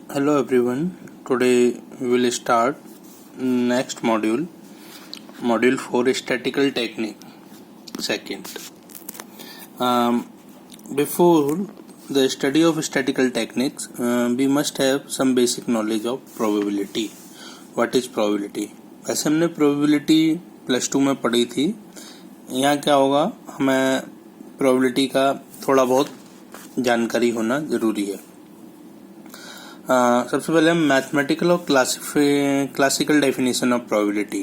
Hello everyone. Today we will start next module, module 4 statical technique. Second. Before the study of statical techniques, we must have some basic knowledge of probability. What is probability? वैसे हमने probability +2 में पढ़ी थी. यहाँ क्या होगा, हमें probability का थोड़ा बहुत जानकारी होना जरूरी है. सबसे पहले हम मैथमेटिकल और क्लासिकल डेफिनेशन ऑफ प्रोबेबिलिटी.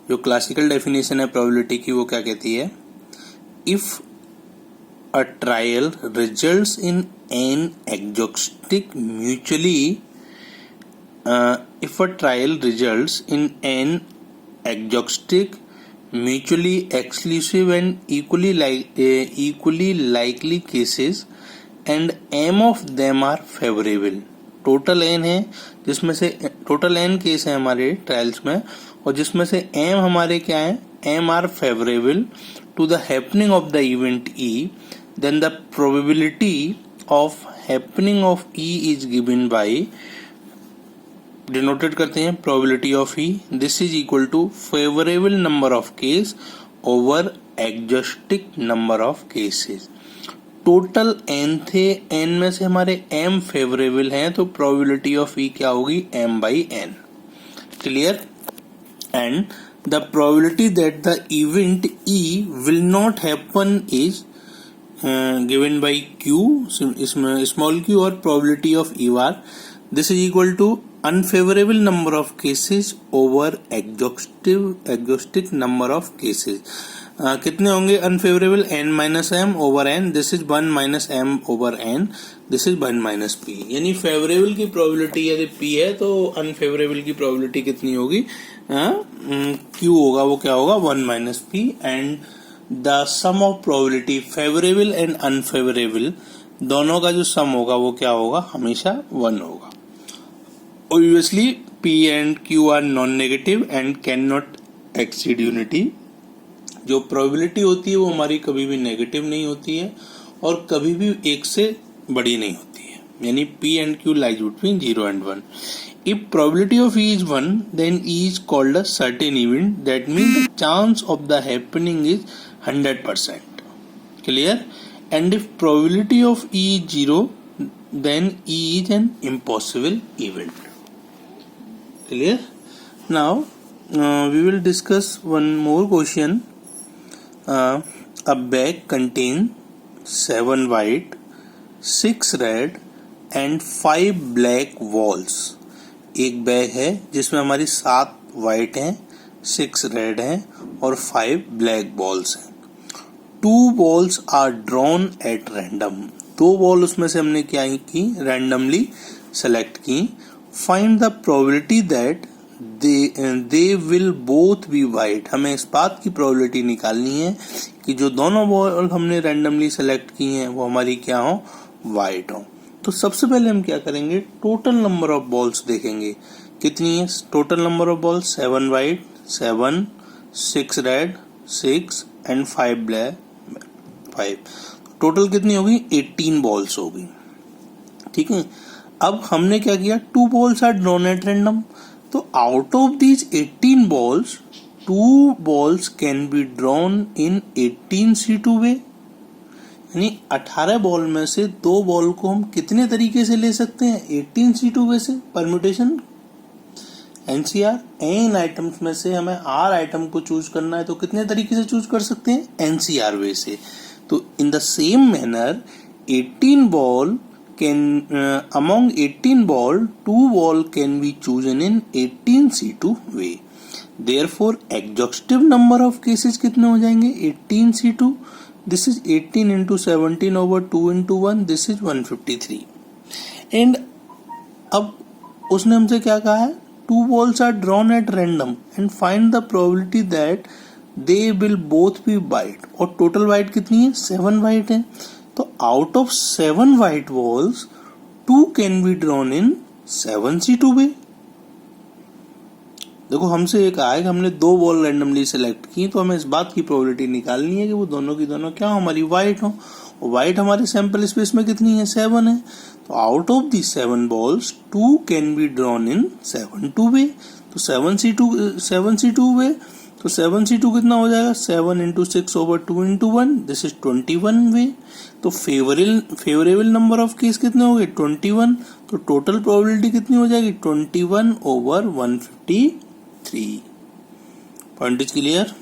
जो क्लासिकल डेफिनेशन है प्रोबेबिलिटी की वो क्या कहती है? If a trial results in n exhaustive mutually mutually exclusive and equally likely cases and m of them are favourable. Total n है, जिसमें से टोटल एन केस है हमारे ट्रायल्स में, और जिसमें से एम हमारे क्या है, m are favourable to the happening of the event E, then the probability of happening of E is given by, denoted करते हैं probability of E. This is equal to favourable number of case over exhaustive number of cases. Total n थे, n में से हमारे M favourable हैं, तो probability of E क्या होगी, m by n. Clear? And the probability that the event E will not happen is given by q, इसमें small q, और probability of E R. This is equal to unfavourable number of cases over exhaustive number of cases. कितने होंगे unfavourable? n minus m over n. This is 1 minus m over n. This is 1 minus p. यानी favourable की probability यदि p है तो unfavourable की probability कितनी होगी, q होगा, वो क्या होगा, 1 minus P. And the sum of probability favourable and unfavourable दोनों का जो सम होगा वो क्या होगा, हमेशा 1 होगा. Obviously p and q are non negative and can not exceed unity. जो प्रोबेबिलिटी होती है वो हमारी कभी भी नेगेटिव नहीं होती है और कभी भी 1 से बड़ी नहीं होती है. यानी p and q lies between 0 and 1. If probability of e is 1, then e is called a certain event. That means the chance of the happening is 100%. Clear? And if probability of e is 0, then e is an impossible event. Clear? Now we will discuss one more question. A bag contains 7 white, 6 red and 5 black balls. एक bag है जिसमें हमारी 7 white हैं, 6 red हैं और 5 black balls हैं. 2 balls are drawn at random. 2 ball उसमें से हमने क्या की, रैंडमली सेलेक्ट की. Find the probability that they will both be white. हमें इस बात की प्रोबेबिलिटी निकालनी है कि जो दोनों बॉल हमने रैंडमली सेलेक्ट की हैं वो हमारी क्या हो, वाइट हो. तो सबसे पहले हम क्या करेंगे, टोटल नंबर ऑफ बॉल्स देखेंगे. कितनी है total number of balls? 7 white, 7, 6 red, 6 and 5 black, 5. Total कितनी होगी, 18 बॉल्स होगी. ठीक है. अब हमने क्या किया, 2 balls are drawn at random. तो out of these 18 balls 2 balls can be drawn in 18 C2 way. यानी 18 बॉल में से 2 बॉल को हम कितने तरीके से ले सकते हैं, 18 C2 वे से. Permutation NCR. n आइटम्स में से हमें r आइटम को चूज करना है तो कितने तरीके से चूज कर सकते हैं, NCR वे से. तो in the same manner 18 ball can among 18 ball 2 ball can be chosen in 18 C2 way. Therefore exhaustive number of cases कितने हो जाएंगे, 18 C2. This is 18 into 17 over 2 into 1. This is 153. And अब उसने हमसे क्या कहा है, 2 balls are drawn at random and find the probability that they will both be white. और टोटल वाइट कितनी है, 7 वाइट है. तो out of 7 white balls 2 can be drawn in 7 C2 way. देखो हमसे एक आएगा, हमने 2 बॉल रैंडमली सेलेक्ट की तो हमें इस बात की प्रोबेबिलिटी निकालनी है कि वो दोनों की दोनों क्या हमारी वाइट हो. वाइट हमारे सैंपल स्पेस में कितनी है, 7 है। तो out of the 7 balls 2 can be drawn in 7 वे। तो 7C2 वे, तो 7C2 कितना हो जाएगा, 7 into 6 over 2 into 1, this is 21 वे। तो फेवरेबल नंबर ऑफ केस कितने हो गए, 21। तो टोटल प्रोबेबिलिटी कितनी हो जाएगी, 21 over 153। Point is clear?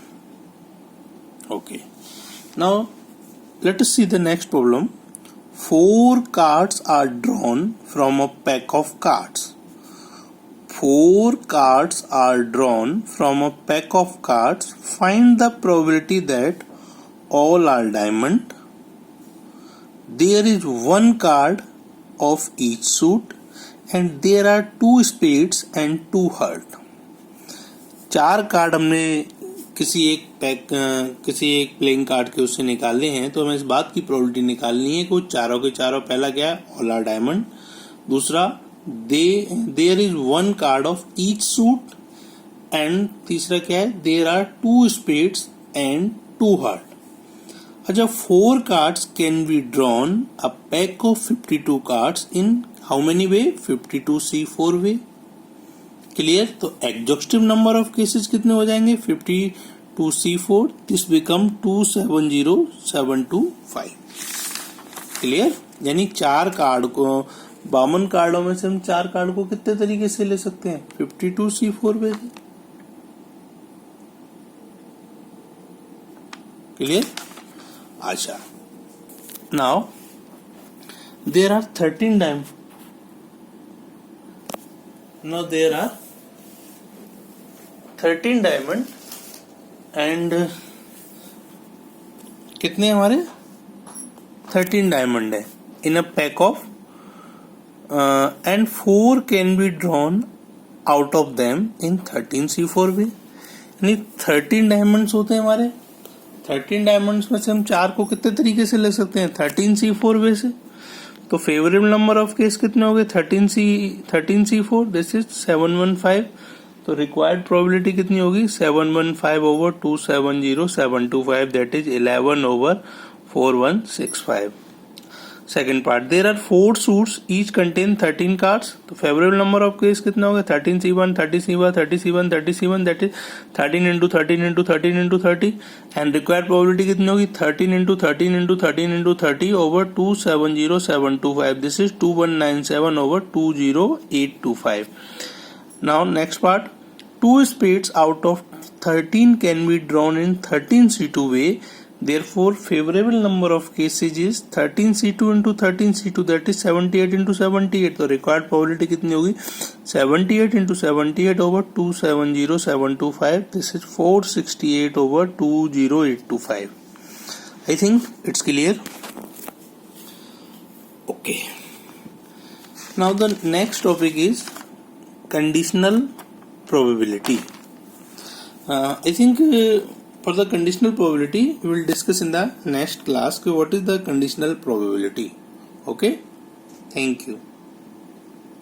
Okay, now let us see the next problem. 4 cards are drawn from a pack of cards. 4 cards are drawn from a pack of cards. Find the probability that all are diamond. There is 1 card of each suit and there are 2 spades and 2 heart. 4 card हमने किसी एक playing card के उससे निकाले हैं, तो हमें इस बात की प्रोबेबिलिटी निकालनी है कि वो चारों के चारों, पहला क्या है, ऑल आर डायमंड, दूसरा there is 1 card of each suit, and तीसरा क्या है, there are 2 spades and 2 heart. अच्छा, 4 cards can be drawn a pack of 52 cards in how many way, 52C4 way. Clear? तो एग्जॉस्टिव नंबर ऑफ केसेस कितने हो जाएंगे, 52C4, this become 270725। Clear? यानी 4 card को, 52 कार्डों में से हम 4 कार्ड को कितने तरीके से ले सकते हैं, 52C4 वे से। क्लियर? अच्छा, now there are 13 diamond. Now there are 13 diamond and कितने हमारे 13 डायमंड है in a pack of and 4 can be drawn out of them in 13C4 way. यानी 13 डायमंड्स होते हैं हमारे, 13 डायमंड्स में से हम 4 को कितने तरीके से ले सकते हैं, 13C4 वे से। तो फेवरेबल नंबर ऑफ केस कितने हो गए, 13C4, दिस इज 715। तो रिक्वायर्ड प्रोबेबिलिटी कितनी होगी, 715 over 270725, that is 11 over 4165। Second part, there are 4 suits each contain 13 cards. तो फेवरेबल नंबर ऑफ केस कितना होगा, 13C1, 30C1, दैट इज 13 into 13 into 13 into 30, and required probability कितनी होगी, 13 into 13 into 13 into 30 over 270725, this is 2197 over 20825। Now next part, 2 spades out of 13 can be drawn in 13C2 way. Therefore, favorable number of cases is 13C2 into 13C2, that is 78 into 78. तो required probability कितनी होगी, 78 into 78 over 270725. This is 468 over 20825. I think it's clear. Okay. Now the next topic is conditional probability. I think for the conditional probability we will discuss in the next class what is the conditional probability. Okay, thank you.